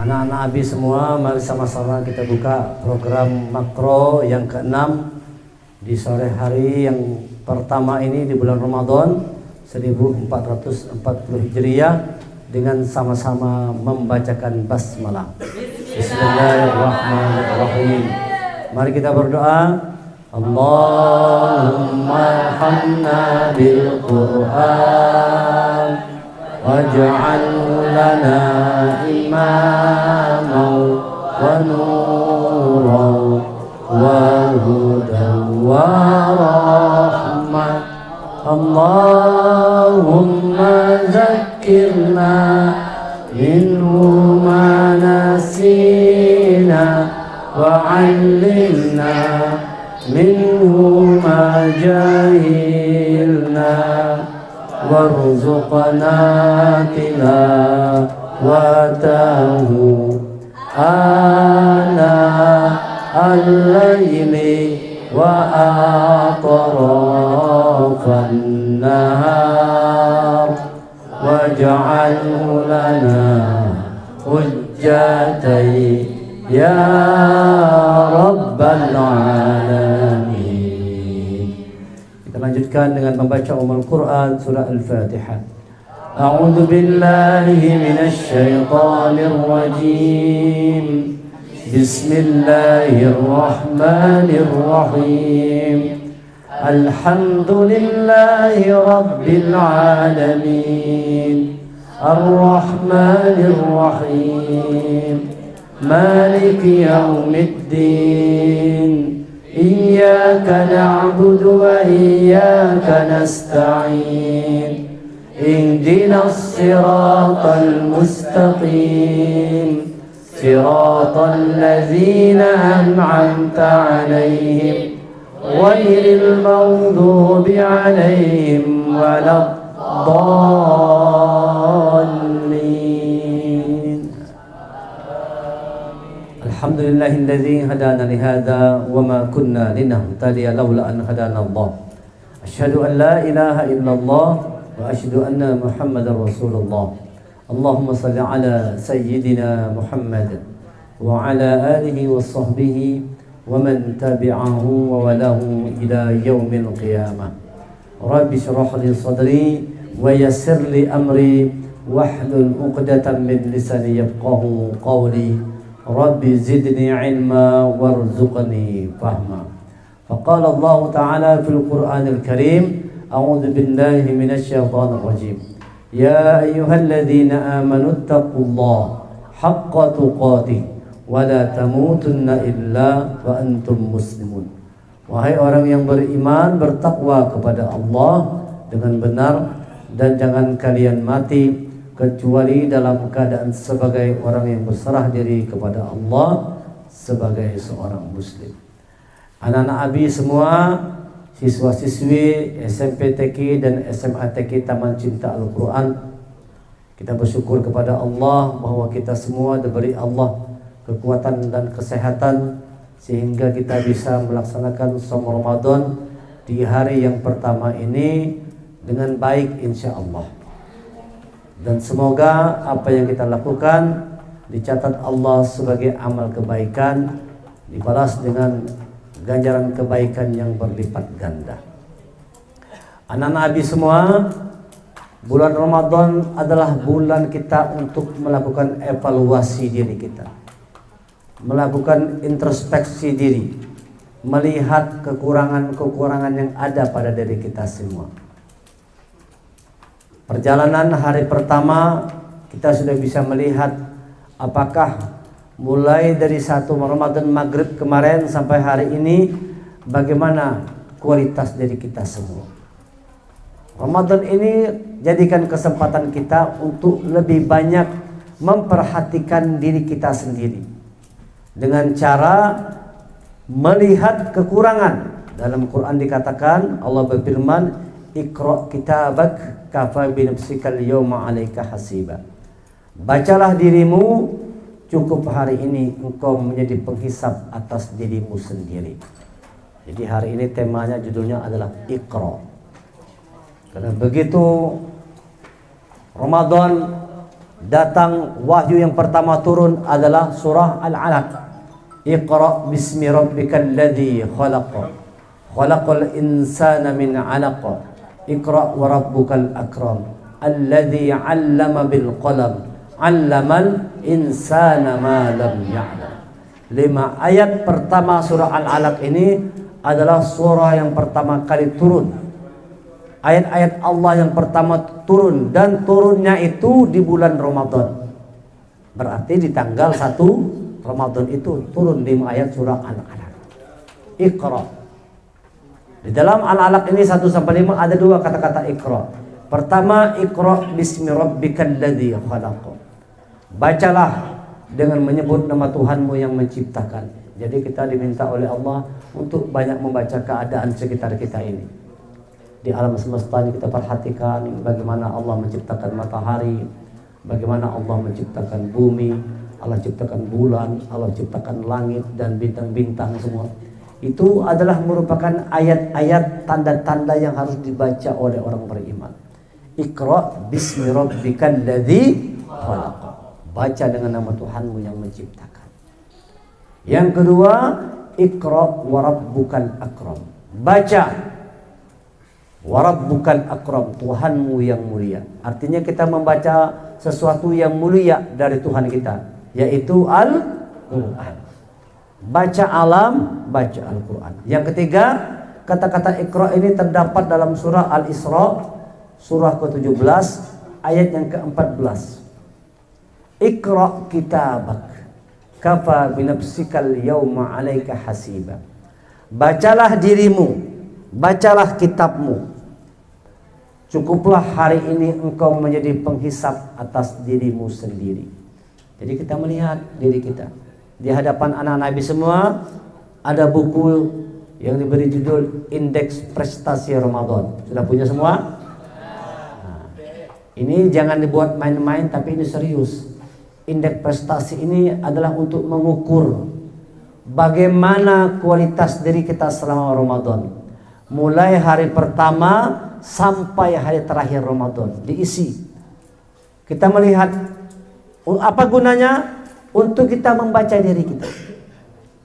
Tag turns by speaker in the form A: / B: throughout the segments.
A: Anak-anak Abi semua, mari sama-sama kita buka program makro yang ke-6 di sore hari yang pertama ini di bulan Ramadan 1440 Hijriah dengan sama-sama membacakan basmalah. Bismillahirrahmanirrahim. Mari kita berdoa. Allahumma arhamna bil Qur'an waj'alhu lana imaman wa nuran wa hudan wa rahmah. Allahumma zakkirna minhu ma nasina wa 'allimna minhu ma jahilna warzuqna tilawatahu ana al-layli wa atrafan nahar waj'alhu lana hujjatan ya rabbal alamin. Kita lanjutkan dengan membaca Al-Quran surah Al-Fatihah. A'udzu billahi minasy syaithanir rajim. Bismillahirrahmanirrahim. Alhamdulillahi rabbil alamin. Ar-Rahmanir Rahim. Maliki yaumiddin. Iyyaka na'budu wa iyyaka nasta'in. Ihdinas siratal mustaqim. Siratal ladzina an'amta 'alaihim ghairil maghdubi 'alaihim waladdallin. Alhamdulillahilladzi hadana li hadza wa ma kunna linahtadiya laula an hadana Allah. Asyhadu an la ilaha illallah wa asyhadu anna Muhammadar Rasulullah. Allahumma salli ala sayyidina Muhammad wa ala alihi wa sahbihi wa man tabi'ahu wa walahu ila yaumil qiyamah. Rabbi shrah li sadri wa yassir li amri wahlul 'uqdatam min lisani yafqahu qawli. Rabbi zidni ilma warzuqni fahma. Faqala Allah Ta'ala fil Qur'anil Karim, a'udzu billahi minasy syaithanir rajim. Ya ayyuhalladzina amanu taqullaha haqqa tuqatih wa la tamutunna illa wa antum muslimun. Wahai orang yang beriman, bertakwa kepada Allah dengan benar dan jangan kalian mati kecuali dalam keadaan sebagai orang yang berserah diri kepada Allah sebagai seorang muslim. Anak-anak Abi semua, siswa-siswi SMP TK dan SMA TK Taman Cinta Al-Quran, kita bersyukur kepada Allah bahwa kita semua diberi Allah kekuatan dan kesehatan sehingga kita bisa melaksanakan Shaum Ramadan di hari yang pertama ini dengan baik insya Allah. Dan semoga apa yang kita lakukan dicatat Allah sebagai amal kebaikan, dibalas dengan ganjaran kebaikan yang berlipat ganda. Anak-anak Abi semua, bulan Ramadan adalah bulan kita untuk melakukan evaluasi diri kita, melakukan introspeksi diri, melihat kekurangan-kekurangan yang ada pada diri kita semua. Perjalanan hari pertama kita sudah bisa melihat apakah mulai dari 1 Ramadan maghrib kemarin sampai hari ini bagaimana kualitas diri kita semua. Ramadan ini jadikan kesempatan kita untuk lebih banyak memperhatikan diri kita sendiri dengan cara melihat kekurangan. Dalam Quran dikatakan, Allah berfirman, Iqra kitabak kafa bi nafsikal yawma 'alaika hasiba. Bacalah dirimu, cukup hari ini engkau menjadi penghisap atas dirimu sendiri. Jadi hari ini temanya, judulnya adalah Iqra. Karena begitu Ramadan datang wahyu yang pertama turun adalah surah Al-Alaq. Iqra bismi rabbikal ladzi khalaq. Khalaqal insana min 'alaq. Iqra wa rabbukal akram. Alladzi 'allama bil qalam. 'Allamal insana ma lam ya'lam. 5 ayat pertama surah Al-Alaq ini adalah surah yang pertama kali turun. Ayat-ayat Allah yang pertama turun, dan turunnya itu di bulan Ramadan. Berarti di tanggal 1 Ramadan itu turun 5 ayat surah Al-Alaq. Iqra. Di dalam Al-Alaq ini 1 sampai 5 ada 2 kata-kata Iqra. Pertama, Iqra bismi rabbikal ladzi khalaq. Bacalah dengan menyebut nama Tuhanmu yang menciptakan. Jadi kita diminta oleh Allah untuk banyak membaca keadaan sekitar kita ini. Di alam semesta ini kita perhatikan bagaimana Allah menciptakan matahari, bagaimana Allah menciptakan bumi, Allah ciptakan bulan, Allah ciptakan langit dan bintang-bintang semua. Itu adalah merupakan ayat-ayat tanda-tanda yang harus dibaca oleh orang beriman. Iqra bismi rabbikal ladzi khalaq. Baca dengan nama Tuhanmu yang menciptakan. Yang kedua, Iqra wa rabbukal akram. Baca wa rabbukal akram, Tuhanmu yang mulia. Artinya kita membaca sesuatu yang mulia dari Tuhan kita, yaitu Al-Quran. Baca alam, baca Al-Quran. Yang ketiga, kata-kata Iqra ini terdapat dalam surah Al-Isra, surah ke-17 ayat yang ke-14. Iqra kitabak kafa binafsikal yawma 'alaika hasiba. Bacalah dirimu, bacalah kitabmu. Cukuplah hari ini engkau menjadi penghisap atas dirimu sendiri. Jadi kita melihat diri kita di hadapan anak Nabi semua. Ada buku yang diberi judul Indeks Prestasi Ramadan. Sudah punya semua? Nah, ini jangan dibuat main-main, tapi ini serius. Indeks prestasi ini adalah untuk mengukur bagaimana kualitas diri kita selama Ramadan. Mulai hari pertama sampai hari terakhir Ramadan diisi. Kita melihat apa gunanya untuk kita membaca diri kita.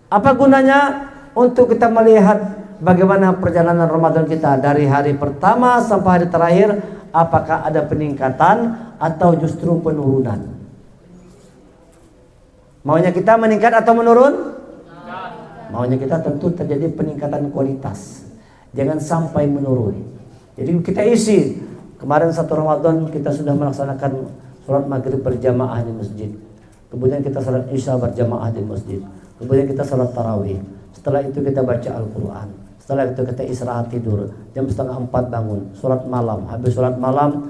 A: Apa gunanya untuk kita melihat bagaimana perjalanan Ramadan kita dari hari pertama sampai hari terakhir, apakah ada peningkatan atau justru penurunan. Maunya kita meningkat atau menurun? Maunya kita tentu terjadi peningkatan kualitas. Jangan sampai menurun. Jadi kita isi. Kemarin 1 Ramadan kita sudah melaksanakan sholat maghrib berjamaah di masjid. Kemudian kita sholat isya berjamaah di masjid. Kemudian kita sholat tarawih. Setelah itu kita baca Al-Quran. Setelah itu kita istirahat tidur. Jam 3:30 bangun. Sholat malam. Habis sholat malam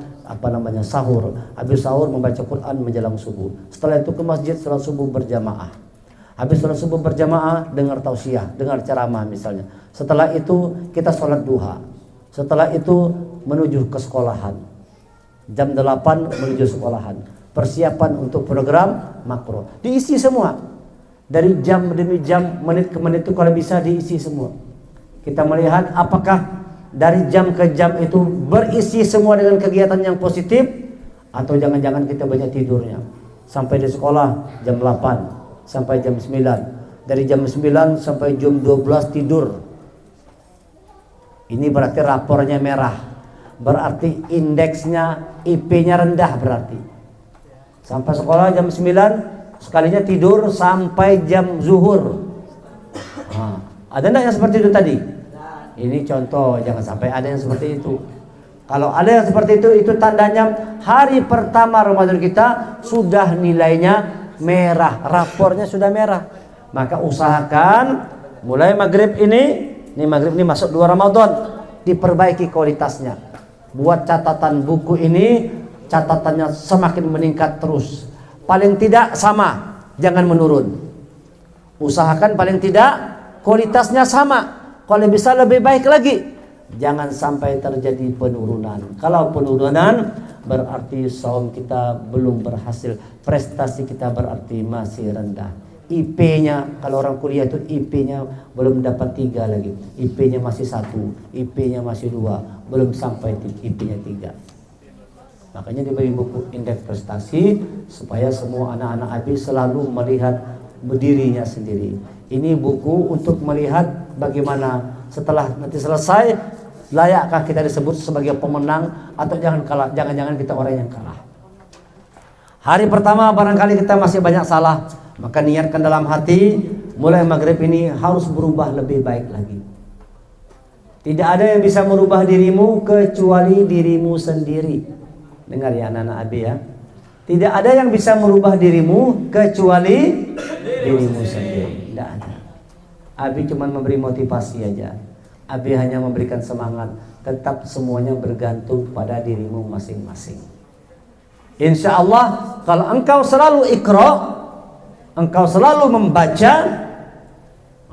A: sahur. Habis sahur membaca Quran menjelang subuh. Setelah itu ke masjid sholat subuh berjamaah. Habis sholat subuh berjamaah dengar tausiah, dengar ceramah misalnya. Setelah itu kita sholat duha. Setelah itu menuju ke sekolahan. Jam 8 menuju sekolahan. Persiapan untuk program makro. Diisi semua. Dari jam demi jam, menit ke menit itu kalau bisa diisi semua. Kita melihat apakah dari jam ke jam itu berisi semua dengan kegiatan yang positif, atau jangan-jangan kita banyak tidurnya. Sampai di sekolah jam 8 sampai jam 9. Dari jam 9 sampai jam 12 tidur. Ini berarti rapornya merah. Berarti indeksnya IP-nya rendah berarti. Sampai sekolah jam 9, sekalinya tidur sampai jam zuhur. Nah, ada enggak yang seperti itu tadi? Ini contoh, jangan sampai ada yang seperti itu. Kalau ada yang seperti itu tandanya hari pertama Ramadan kita sudah nilainya merah, rapornya sudah merah. Maka usahakan mulai maghrib ini masuk 2 Ramadan, diperbaiki kualitasnya. Buat catatan buku ini, catatannya semakin meningkat terus. Paling tidak sama, jangan menurun. Usahakan paling tidak kualitasnya sama. Kalau bisa lebih baik lagi. Jangan sampai terjadi penurunan. Kalau penurunan berarti saum kita belum berhasil. Prestasi kita berarti masih rendah. IP-nya, kalau orang kuliah itu IP-nya belum dapat 3 lagi. IP-nya masih 1, IP-nya masih 2, belum sampai IP-nya 3. Makanya diberi buku indeks prestasi supaya semua anak-anak ABI selalu melihat dirinya sendiri. Ini buku untuk melihat bagaimana setelah nanti selesai, layakkah kita disebut sebagai pemenang atau jangan-jangan kita orang yang kalah. Hari pertama barangkali kita masih banyak salah, maka niatkan dalam hati mulai maghrib ini harus berubah lebih baik lagi. Tidak ada yang bisa merubah dirimu kecuali dirimu sendiri. Dengar ya anak-anak Abi ya. Tidak ada yang bisa merubah dirimu kecuali dirimu sendiri. Tidak ada. Abi cuma memberi motivasi aja. Abi hanya memberikan semangat. Tetap semuanya bergantung pada dirimu masing-masing. Insya Allah kalau engkau selalu iqra, engkau selalu membaca,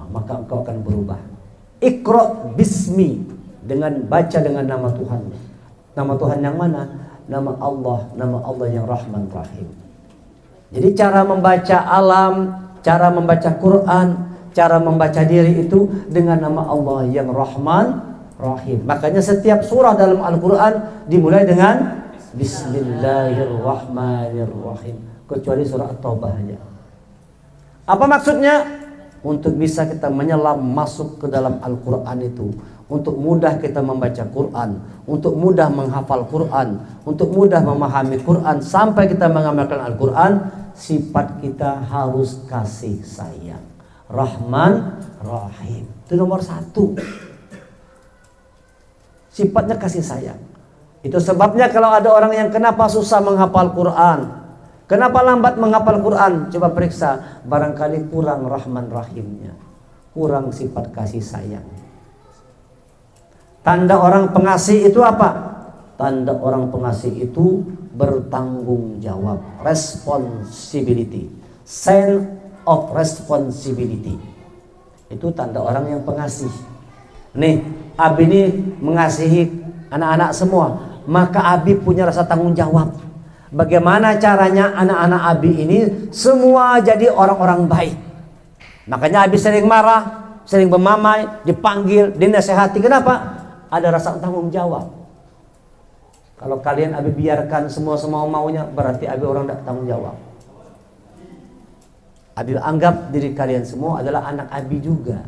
A: maka engkau akan berubah. Iqra bismi, dengan baca dengan nama Tuhan. Nama Tuhan yang mana? Nama Allah yang Rahman Rahim. Jadi cara membaca alam, cara membaca Quran, cara membaca diri itu dengan nama Allah yang Rahman Rahim. Makanya setiap surah dalam Al-Quran dimulai dengan Bismillahirrahmanirrahim, kecuali surah At-Taubah aja. Apa maksudnya? Untuk bisa kita menyelam masuk ke dalam Al-Quran itu, untuk mudah kita membaca Quran, untuk mudah menghafal Quran, untuk mudah memahami Quran, sampai kita mengamalkan Al-Quran. Sifat kita harus kasih sayang, Rahman Rahim. Itu nomor 1. Sifatnya kasih sayang. Itu sebabnya kalau ada orang yang kenapa susah menghafal Quran, kenapa lambat menghafal Quran, coba periksa, barangkali kurang Rahman Rahimnya, kurang sifat kasih sayang. Tanda orang pengasih itu apa? Tanda orang pengasih itu bertanggung jawab, responsibility, sense of responsibility. Itu tanda orang yang pengasih. Nih, Abi ini mengasihi anak-anak semua, maka Abi punya rasa tanggung jawab. Bagaimana caranya anak-anak Abi ini semua jadi orang-orang baik. Makanya Abi sering marah, sering bermamai, dipanggil, dinasehati. Kenapa? Ada rasa tanggung jawab. Kalau kalian Abi biarkan semua maunya, berarti Abi orang tidak tanggung jawab. Abi anggap diri kalian semua adalah anak Abi juga.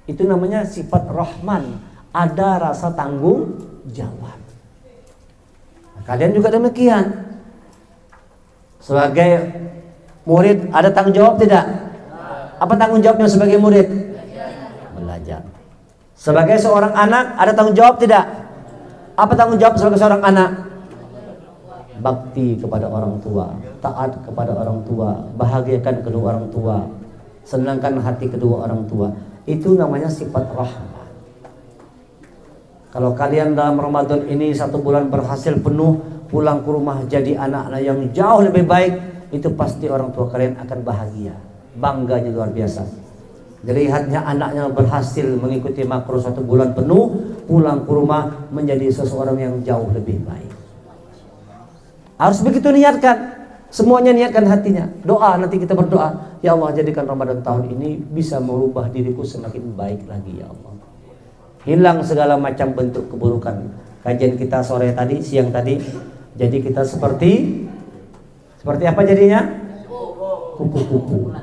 A: Itu namanya sifat Rahman, ada rasa tanggung jawab. Kalian juga demikian. Sebagai murid ada tanggung jawab tidak? Apa tanggung jawabnya sebagai murid? Belajar. Sebagai seorang anak ada tanggung jawab tidak? Apa tanggung jawab sebagai seorang anak? Bakti kepada orang tua, taat kepada orang tua, bahagiakan kedua orang tua, senangkan hati kedua orang tua. Itu namanya sifat rahmah. Kalau kalian dalam Ramadan ini 1 bulan berhasil penuh, pulang ke rumah jadi anak-anak yang jauh lebih baik, itu pasti orang tua kalian akan bahagia, bangganya luar biasa. Dilihatnya anaknya berhasil mengikuti makro 1 bulan penuh, pulang ke rumah menjadi seseorang yang jauh lebih baik. Harus begitu niatkan. Semuanya niatkan hatinya. Doa, nanti kita berdoa, ya Allah jadikan Ramadan tahun ini bisa merubah diriku semakin baik lagi ya Allah. Hilang segala macam bentuk keburukan. Kajian kita sore tadi, siang tadi, jadi kita seperti apa jadinya? Kupu-kupu.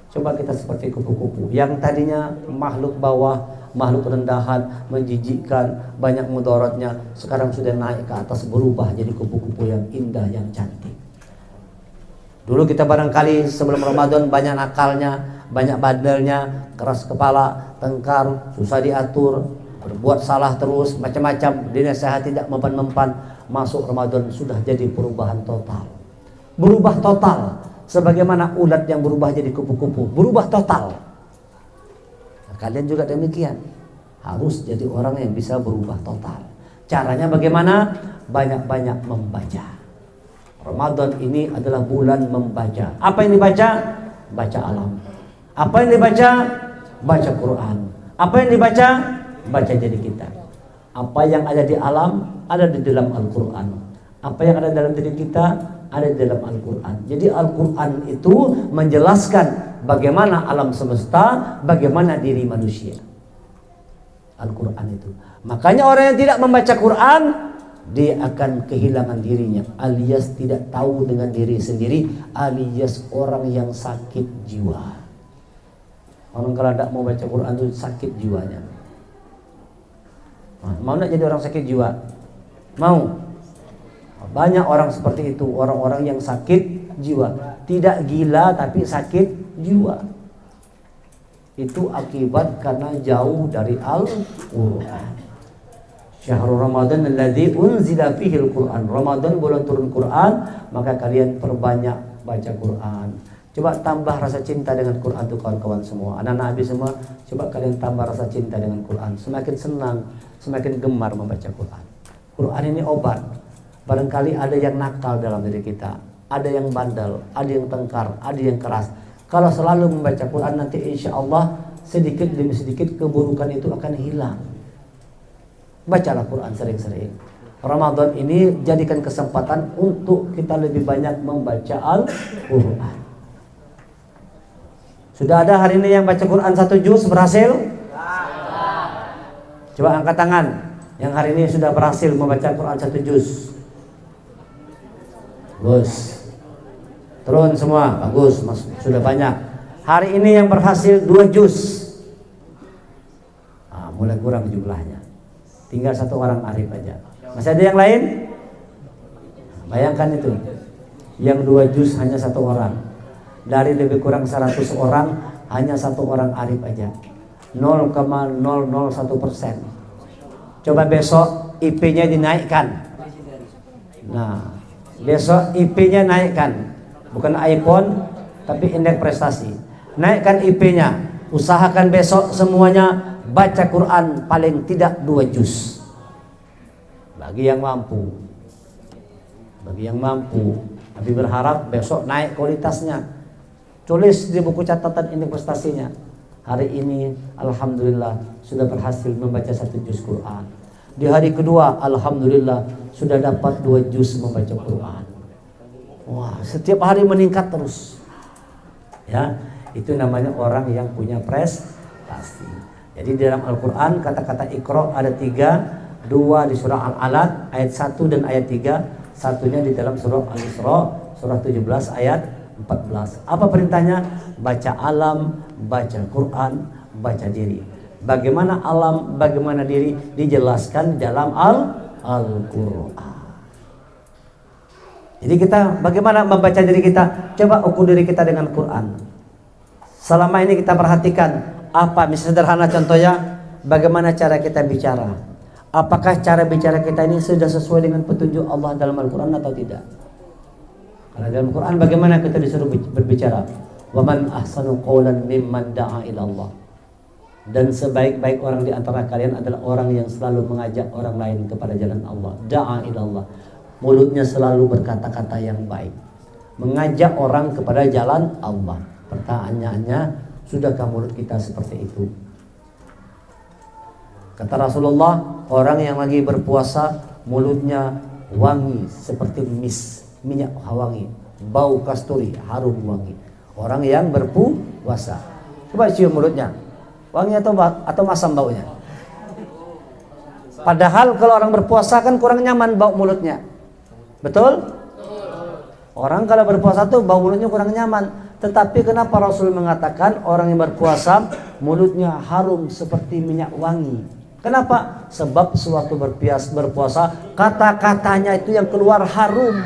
A: Coba kita seperti kupu-kupu yang tadinya makhluk bawah, makhluk rendahan, menjijikkan, banyak mudaratnya, sekarang sudah naik ke atas, berubah jadi kupu-kupu yang indah, yang cantik. Dulu kita barangkali sebelum Ramadan banyak nakalnya, banyak bandelnya, keras kepala, tengkar, susah diatur, berbuat salah terus, macam-macam, dinasihati tidak mempan-mempan. Masuk Ramadan sudah jadi perubahan total. Berubah total, sebagaimana ulat yang berubah jadi kupu-kupu, berubah total. Nah, kalian juga demikian, harus jadi orang yang bisa berubah total. Caranya bagaimana? Banyak-banyak membaca. Ramadan ini adalah bulan membaca. Apa yang dibaca? Baca alam. Apa yang dibaca? Baca Quran. Apa yang dibaca? Baca diri kita. Apa yang ada di alam ada di dalam Al-Quran. Apa yang ada dalam diri kita ada di dalam Al-Quran. Jadi Al-Quran itu menjelaskan bagaimana alam semesta, bagaimana diri manusia. Al-Quran itu. Makanya orang yang tidak membaca Quran, dia akan kehilangan dirinya, alias tidak tahu dengan diri sendiri, alias orang yang sakit jiwa. Orang kalau tidak mau baca Quran itu sakit jiwanya. Mau tidak jadi orang sakit jiwa? Mau. Banyak orang seperti itu, orang-orang yang sakit jiwa, tidak gila tapi sakit jiwa. Itu akibat karena jauh dari Al-Quran. Syahrul Ramadan alladzi unzila fihi al-Quran. Ramadan bulan turun Quran, maka kalian perbanyak baca Quran. Coba tambah rasa cinta dengan Quran tuh kawan-kawan semua. Anak-anak habis semua, coba kalian tambah rasa cinta dengan Quran. Semakin senang, semakin gemar membaca Quran. Quran ini obat. Barangkali ada yang nakal dalam diri kita, ada yang bandel, ada yang tengkar, ada yang keras. Kalau selalu membaca Quran, nanti insya Allah sedikit demi sedikit keburukan itu akan hilang. Bacalah Quran sering-sering. Ramadan ini jadikan kesempatan untuk kita lebih banyak membaca Al-Quran. Sudah ada hari ini yang baca Quran 1 juz berhasil? Coba angkat tangan yang hari ini sudah berhasil membaca Quran 1 juz. Bagus. Turun semua, bagus, sudah banyak. Hari ini yang berhasil 2 juz. Mulai kurang jumlahnya. Tinggal 1 orang arif aja. Masih ada yang lain? Bayangkan itu. Yang 2 juz hanya 1 orang. Dari lebih kurang 100 orang hanya 1 orang arif aja. 0,001%. Coba besok IP-nya dinaikkan. Nah, besok IP-nya naikkan, bukan iPhone tapi indeks prestasi. Naikkan IP-nya. Usahakan besok semuanya baca Quran paling tidak 2 juz. Bagi yang mampu. Bagi yang mampu. Tapi berharap besok naik kualitasnya. Tulis di buku catatan indeks prestasinya. Hari ini alhamdulillah sudah berhasil membaca 1 juz Quran. Di hari kedua alhamdulillah sudah dapat 2 juz membaca Quran. Wah, setiap hari meningkat terus. Ya, itu namanya orang yang punya prestasi. Jadi dalam Al-Quran kata-kata Iqra ada 3, 2 di surah Al-Alaq ayat 1 dan ayat 3, satunya di dalam surah Al-Isra surah 17 ayat 14. Apa perintahnya? Baca alam, baca Quran, baca diri. Bagaimana alam, bagaimana diri dijelaskan dalam Al-Quran. Jadi kita bagaimana membaca diri kita? Coba ukur diri kita dengan Quran. Selama ini kita perhatikan apa, misalnya sederhana contohnya, bagaimana cara kita bicara? Apakah cara bicara kita ini sudah sesuai dengan petunjuk Allah dalam Al-Quran atau tidak? Karena dalam Quran bagaimana kita disuruh berbicara? Wa man ahsanu qawlan mimman da'a ila Allah. Dan sebaik-baik orang di antara kalian adalah orang yang selalu mengajak orang lain kepada jalan Allah. Da'a ila Allah. Mulutnya selalu berkata-kata yang baik, mengajak orang kepada jalan Allah. Pertanyaannya, sudahkah mulut kita seperti itu? Kata Rasulullah, orang yang lagi berpuasa mulutnya wangi seperti minyak wangi, bau kasturi, harum wangi. Orang yang berpuasa, coba cium mulutnya, wangi atau masam baunya. Padahal kalau orang berpuasa kan kurang nyaman bau mulutnya. Betul? Orang kalau berpuasa tuh bau mulutnya kurang nyaman. Tetapi kenapa Rasul mengatakan orang yang berpuasa mulutnya harum seperti minyak wangi? Kenapa? Sebab sewaktu berpuasa kata-katanya itu yang keluar harum.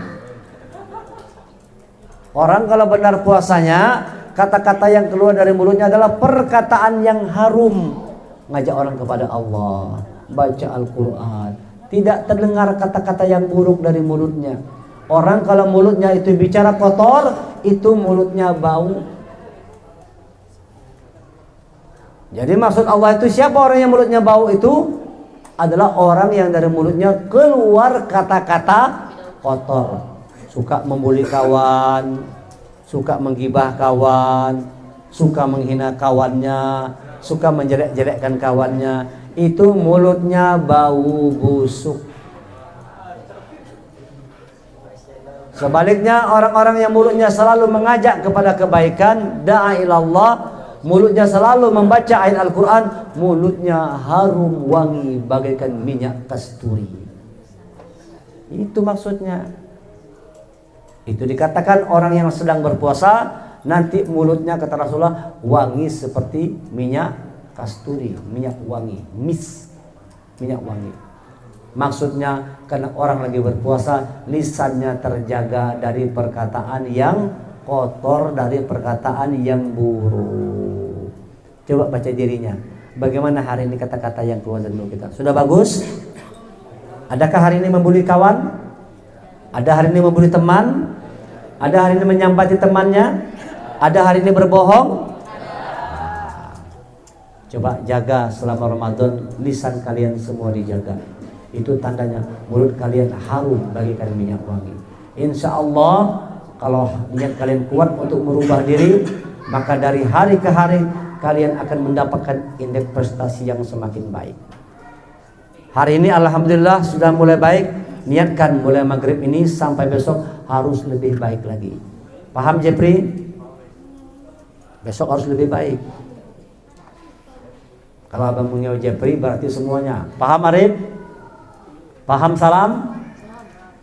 A: Orang kalau benar puasanya, kata-kata yang keluar dari mulutnya adalah perkataan yang harum. Ngajak orang kepada Allah, baca Al-Quran. Tidak terdengar kata-kata yang buruk dari mulutnya. Orang kalau mulutnya itu bicara kotor, itu mulutnya bau. Jadi maksud Allah itu siapa orang yang mulutnya bau itu? Adalah orang yang dari mulutnya keluar kata-kata kotor. Suka membuli kawan, suka menggibah kawan, suka menghina kawannya, suka menjelek-jelekkan kawannya. Itu mulutnya bau busuk. Sebaliknya orang-orang yang mulutnya selalu mengajak kepada kebaikan, da'a ilallah, mulutnya selalu membaca ayat Al-Quran, mulutnya harum wangi bagaikan minyak kasturi. Itu maksudnya. Itu dikatakan orang yang sedang berpuasa nanti mulutnya kata Rasulullah wangi seperti minyak kasturi, minyak wangi, minyak wangi. Maksudnya karena orang lagi berpuasa lisannya terjaga dari perkataan yang kotor, dari perkataan yang buruk. Coba baca dirinya. Bagaimana hari ini kata-kata yang keluar dari mulut kita? Sudah bagus? Adakah hari ini membuli kawan? Ada hari ini membuli teman? Ada hari ini menyambati temannya? Ada hari ini berbohong? Coba jaga selama Ramadan, lisan kalian semua dijaga. Itu tandanya mulut kalian harum bagikan minyak wangi. Insya Allah kalau niat kalian kuat untuk merubah diri, maka dari hari ke hari kalian akan mendapatkan indeks prestasi yang semakin baik. Hari ini alhamdulillah sudah mulai baik. Niatkan mulai maghrib ini sampai besok harus lebih baik lagi. Paham Jepri? Besok harus lebih baik. Kalau abang punya Jepri berarti semuanya. Paham Arif? Paham Salam?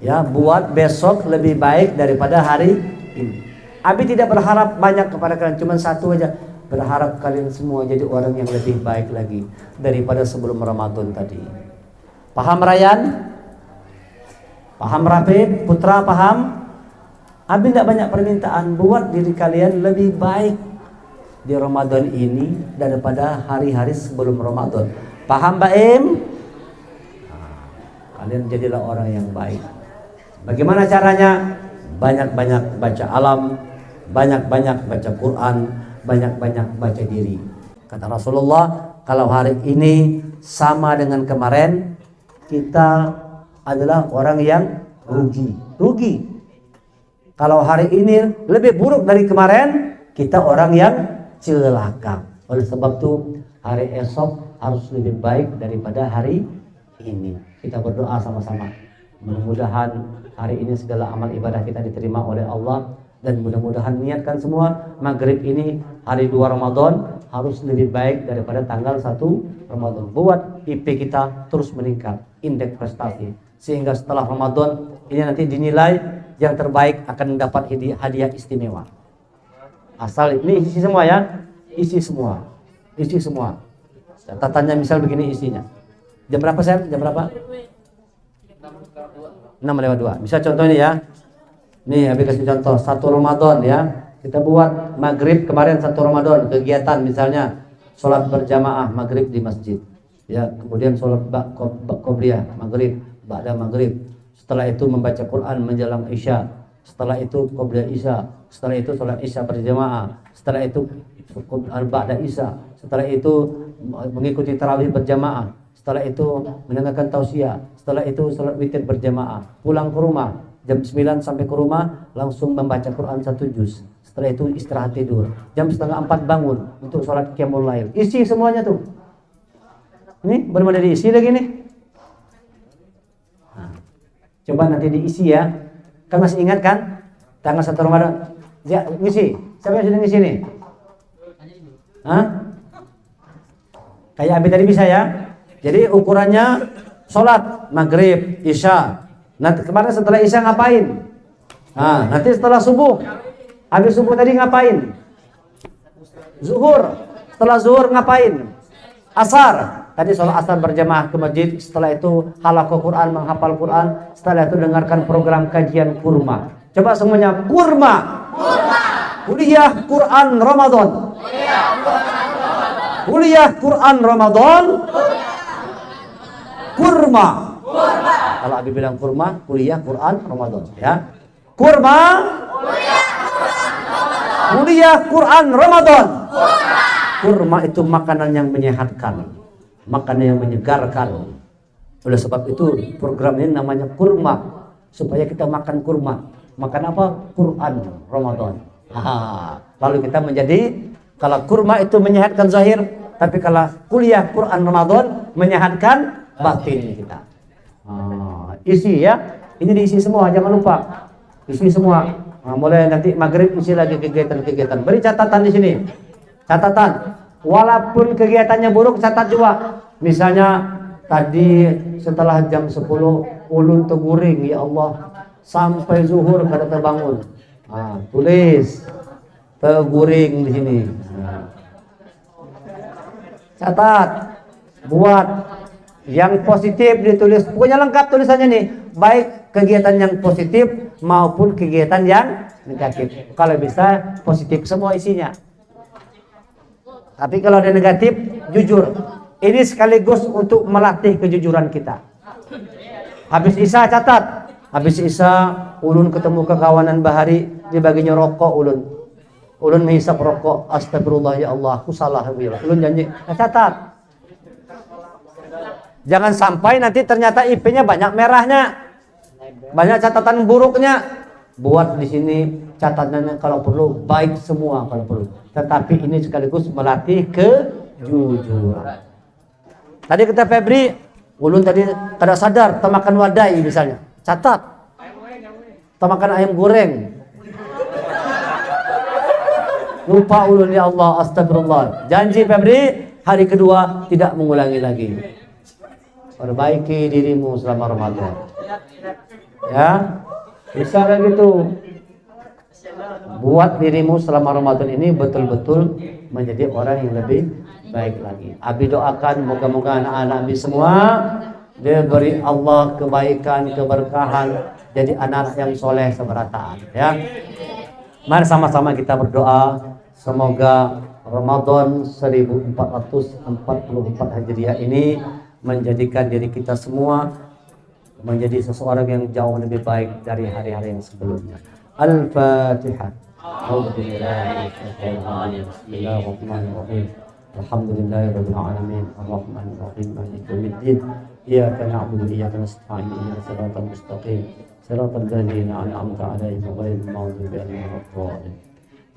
A: Ya, buat besok lebih baik daripada hari ini. Abi tidak berharap banyak kepada kalian, cuma satu aja. Berharap kalian semua jadi orang yang lebih baik lagi daripada sebelum Ramadan tadi. Paham Ryan? Paham Rafiq? Putra paham? Abi tidak banyak permintaan, buat diri kalian lebih baik di Ramadan ini daripada hari-hari sebelum Ramadan. Paham Mbak Im? Kalian jadilah orang yang baik. Bagaimana caranya? Banyak-banyak baca alam, banyak-banyak baca Quran, banyak-banyak baca diri. Kata Rasulullah, kalau hari ini sama dengan kemarin, kita adalah orang yang rugi. Kalau hari ini lebih buruk dari kemarin, kita orang yang celaka. Oleh sebab itu, hari esok harus lebih baik daripada hari ini. Kita berdoa sama-sama. Mudah-mudahan hari ini segala amal ibadah kita diterima oleh Allah. Dan mudah-mudahan niatkan semua maghrib ini hari 2 Ramadan harus lebih baik daripada tanggal 1 Ramadan. Buat IP kita terus meningkat, indeks prestasi. Sehingga setelah Ramadan ini nanti dinilai yang terbaik akan mendapat hadiah istimewa. Asal ini isi semua ya, isi semua. Catatannya misal begini isinya. Jam berapa Sam? Jam berapa? 6:02. Bisa contoh ini ya. Nih, Abi kasih contoh 1 Ramadan ya. Kita buat maghrib kemarin 1 Ramadan kegiatan misalnya sholat berjamaah maghrib di masjid. Ya, kemudian sholat qobliyah maghrib, ba'da maghrib. Setelah itu membaca Quran menjelang Isya. Setelah itu qobliyah Isya. Setelah itu sholat Isya berjamaah. Setelah itu ba'da Isya. Setelah itu mengikuti tarawih berjamaah. Setelah itu mendengarkan tausiah. Setelah itu sholat witir berjamaah. Pulang ke rumah jam 9 sampai ke rumah langsung membaca Quran 1 juz. Setelah itu istirahat tidur. Jam 3:30 bangun untuk sholat qiyamul lail. Isi semuanya tuh. Ini belum ada diisi lagi nih. Nah, coba nanti diisi ya. Kan masih ingat kan? Tanggal 1 Ramadan. Ya, ngisi. Siapa yang sudah ngisi nih? Hah? Kayak Abi tadi bisa ya. Jadi ukurannya sholat maghrib, isya. Nanti kemarin setelah isya ngapain? Nah, nanti setelah subuh. Habis subuh tadi ngapain? Zuhur. Setelah zuhur ngapain? Asar. Tadi sholat asar berjamaah ke masjid. Setelah itu halaqah Quran, menghafal Quran. Setelah itu dengarkan program kajian kurma. Coba semuanya kurma. Kuliah Quran Ramadan. Kuliah Quran Ramadan. Kurma. Kalau Abi bilang kurma, kuliah Quran Ramadan ya. Kurma. Kuliah Quran Ramadan. Kurma itu makanan yang menyehatkan, makanan yang menyegarkan. Oleh sebab itu program ini namanya kurma, supaya kita makan kurma. Makan apa? Quran Ramadan. Lalu kita menjadi, kalau kurma itu menyehatkan zahir, tapi kalau kuliah Quran Ramadan menyehatkan batin kita. Isi ya, ini diisi semua, jangan lupa isi semua. Mulai nanti maghrib isi lagi kegiatan-kegiatan. Beri catatan di sini. Catatan, walaupun kegiatannya buruk catat juga. Misalnya tadi setelah jam 10 ulun teguring ya Allah sampai zuhur kada terbangun. Tulis teguring di sini. Catat, buat yang positif ditulis. Pokoknya lengkap tulisannya nih, baik kegiatan yang positif maupun kegiatan yang negatif. Kalau bisa positif semua isinya. Tapi kalau ada negatif, jujur. Ini sekaligus untuk melatih kejujuran kita. Habis Isya catat. Habis Isya ulun ketemu kekawanan Bahari, dibaginya rokok ulun. Ulun menghisap rokok. Astagfirullah ya Allah, aku salah. Ulun janji. Catat. Jangan sampai nanti ternyata IP-nya banyak merahnya. Banyak catatan buruknya. Buat di sini catatannya kalau perlu baik semua kalau perlu. Tetapi ini sekaligus melatih kejujuran. Tadi kata Febri, ulun tadi kada sadar temakan wadai misalnya. Catat. Temakan ayam goreng. Lupa ulun ya Allah, astagfirullah. Janji Febri, hari kedua tidak mengulangi lagi. Perbaiki dirimu selama Ramadan. Ya. Bisa kayak gitu. Buat dirimu selama Ramadan ini betul-betul menjadi orang yang lebih baik lagi. Abi doakan moga-moga anak-anak Abi semua diberi Allah kebaikan, keberkahan, jadi anak yang soleh seberataan. Ya, mari sama-sama kita berdoa semoga Ramadan 1444 Hijriah ini menjadikan diri kita semua menjadi seseorang yang jauh lebih baik dari hari-hari yang sebelumnya. Al-Fatihah. Bismillahirrahmanirrahim. Alhamdulillahirabbil alamin. Arrahmanir rahim. Maliki yaumiddin. Iyyaka na'budu wa iyyaka nasta'in. Ihdinas siratal mustaqim. Siratal ladzina an'amta 'alaihim ghairil maghdubi 'alaihim waladdallin.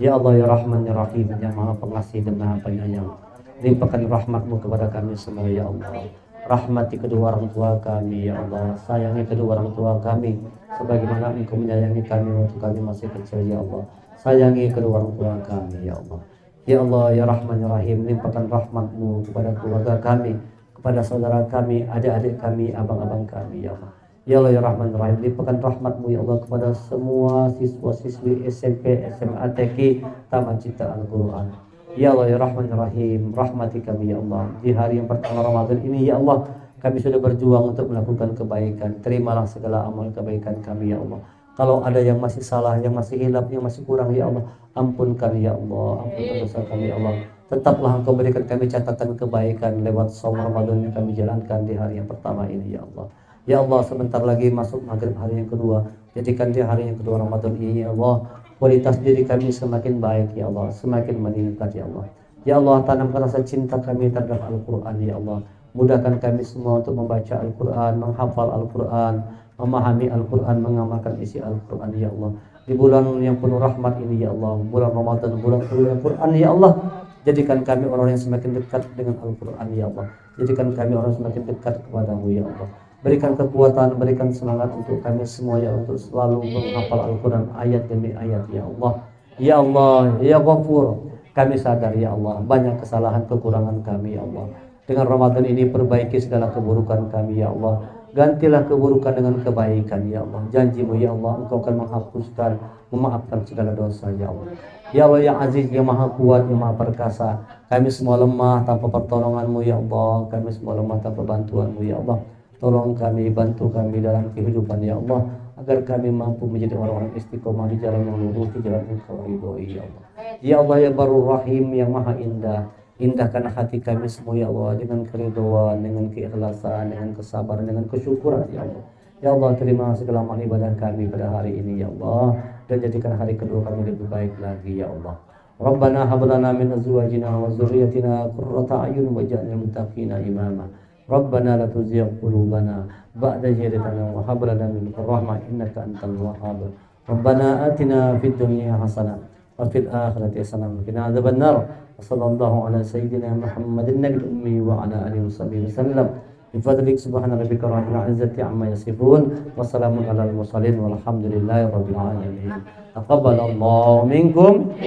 A: Ya Allah ya Rahman ya Rahim, yang Maha Pengasih dan Maha Penyayang. Limpahkan rahmat-Mu kepada kami semua ya Allah. Rahmati kedua orang tua kami ya Allah. Sayangi kedua orang tua kami sebagaimana Engkau menyayangi kami waktu kami masih kecil ya Allah. Sayangi kedua orang tua kami ya Allah. Ya Allah ya Rahman ya Rahim, limpahkan rahmat-Mu kepada keluarga kami, kepada saudara kami, adik-adik kami, abang-abang kami ya Allah. Ya Allah ya Rahman ya Rahim, limpahkan rahmat-Mu ya Allah kepada semua siswa-siswi SMP, SMA, TK, Taman Cita Al-Quran. Ya Allah ya Rahman ya Rahim, rahmati kami ya Allah. Di hari yang pertama Ramadan ini ya Allah, kami sudah berjuang untuk melakukan kebaikan. Terimalah segala amal kebaikan kami ya Allah. Kalau ada yang masih salah, yang masih hilaf, yang masih kurang ya Allah, ampunkan ya Allah, ampunkan dosa kami ya Allah. Tetaplah Engkau berikan kami catatan kebaikan lewat saum Ramadan yang kami jalankan di hari yang pertama ini ya Allah. Ya Allah, sebentar lagi masuk maghrib hari yang kedua. Jadikan di hari yang kedua Ramadan ini ya Allah, kualitas diri kami semakin baik ya Allah, semakin meningkat ya Allah. Ya Allah, tanamkan rasa cinta kami terhadap Al-Quran ya Allah. Mudahkan kami semua untuk membaca Al-Quran, menghafal Al-Quran, memahami Al-Quran, mengamalkan isi Al-Quran ya Allah. Di bulan yang penuh rahmat ini ya Allah, bulan Ramadan, bulan penuh Al-Quran ya Allah, jadikan kami orang yang semakin dekat dengan Al-Quran ya Allah. Jadikan kami orang yang semakin dekat kepadamu ya Allah. Berikan kekuatan, berikan semangat untuk kami semua ya, untuk selalu menghafal Al-Quran ayat demi ayat ya Allah. Ya Allah, ya Ghafur, kami sadar ya Allah banyak kesalahan kekurangan kami ya Allah. Dengan Ramadan ini perbaiki segala keburukan kami ya Allah. Gantilah keburukan dengan kebaikan ya Allah. Janji-Mu ya Allah, Engkau akan menghapuskan, memaafkan segala dosa ya Allah. Ya Allah yang aziz, yang maha kuat, yang maha perkasa, kami semua lemah tanpa pertolongan-Mu ya Allah. Kami semua lemah tanpa bantuan-Mu ya Allah. Tolong kami, bantu kami dalam kehidupan ya Allah, agar kami mampu menjadi orang-orang istiqomah di jalan yang lurus, di jalan Engkau ridhoi ya Allah. Ya Allah ya Barur Rahim, yang maha indah, indahkan hati kami semua ya Allah dengan keridhaan, dengan keikhlasan, dengan kesabaran, dengan kesyukuran ya Allah. Ya Allah, terima segala amal ibadah kami pada hari ini ya Allah, dan jadikan hari kedua kami lebih baik lagi ya Allah. Rabbana hab lana min azwajina wa dzurriyyatina qurrata a'yun waj'alna lil muttaqina imama. Rabbana la tuzigh qulubana ba'da idh hadaytana wa hab lana min ladunka rahmah innaka antal wahhab. Rabbana atina fid dunya hasanah wa fil akhirati hasanah wa qina adzabannar. Sallallahu ala sayyidina Muhammadin nabiyil ummi wa ala alihi wasallam. Bifadlik subhana rabbika rabbil izzati amma yasifun wa salamun alal mursalin walhamdulillahi rabbil alamin. Taqabbalallahu minkum.